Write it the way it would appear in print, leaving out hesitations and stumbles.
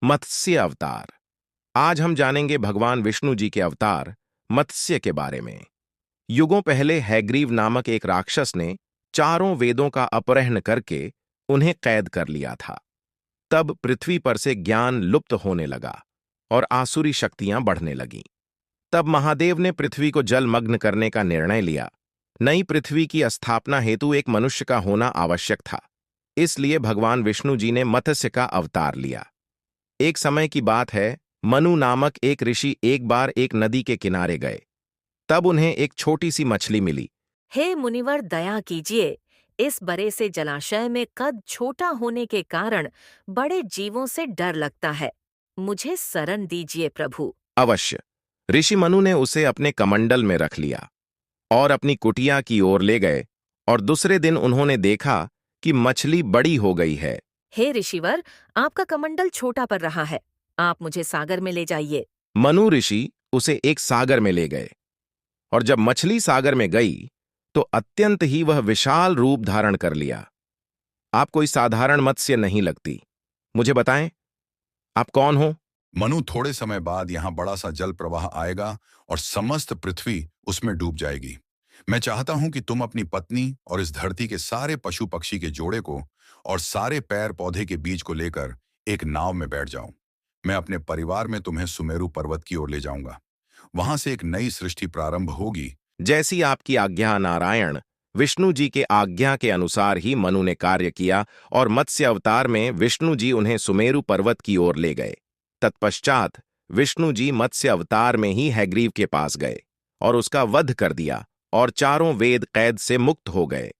मत्स्य अवतार। आज हम जानेंगे भगवान विष्णु जी के अवतार मत्स्य के बारे में। युगों पहले हैग्रीव नामक एक राक्षस ने चारों वेदों का अपहरण करके उन्हें कैद कर लिया था। तब पृथ्वी पर से ज्ञान लुप्त होने लगा और आसुरी शक्तियां बढ़ने लगीं। तब महादेव ने पृथ्वी को जलमग्न करने का निर्णय लिया। नई पृथ्वी की स्थापना हेतु एक मनुष्य का होना आवश्यक था। इसलिए भगवान विष्णु जी ने मत्स्य का अवतार लिया। एक समय की बात है, मनु नामक एक ऋषि एक बार एक नदी के किनारे गए। तब उन्हें एक छोटी सी मछली मिली। हे मुनिवर, दया कीजिए। इस बड़े से जलाशय में कद छोटा होने के कारण बड़े जीवों से डर लगता है। मुझे शरण दीजिए प्रभु। अवश्य। ऋषि मनु ने उसे अपने कमंडल में रख लिया और अपनी कुटिया की ओर ले गए, और दूसरे दिन उन्होंने देखा कि मछली बड़ी हो गई है। हे ऋषिवर, आपका कमंडल छोटा पड़ रहा है। आप मुझे सागर में ले जाइए। मनु ऋषि उसे एक सागर में ले गए, और जब मछली सागर में गई तो अत्यंत ही वह विशाल रूप धारण कर लिया। आप कोई साधारण मत्स्य नहीं लगती। मुझे बताएं, आप कौन हो? मनु, थोड़े समय बाद यहाँ बड़ा सा जल प्रवाह आएगा और समस्त पृथ्वी उसमें डूब जाएगी। मैं चाहता हूं कि तुम अपनी पत्नी और इस धरती के सारे पशु पक्षी के जोड़े को और सारे पैर पौधे के बीज को लेकर एक नाव में बैठ जाओ। मैं अपने परिवार में तुम्हें सुमेरु पर्वत की ओर ले जाऊंगा। वहां से एक नई सृष्टि प्रारंभ होगी। जैसी आपकी आज्ञा नारायण। विष्णु जी के आज्ञा के अनुसार ही मनु ने कार्य किया, और मत्स्य अवतार में विष्णु जी उन्हें सुमेरु पर्वत की ओर ले गए। तत्पश्चात विष्णु जी मत्स्य अवतार में ही हैग्रीव के पास गए और उसका वध कर दिया, और चारों वेद कैद से मुक्त हो गए।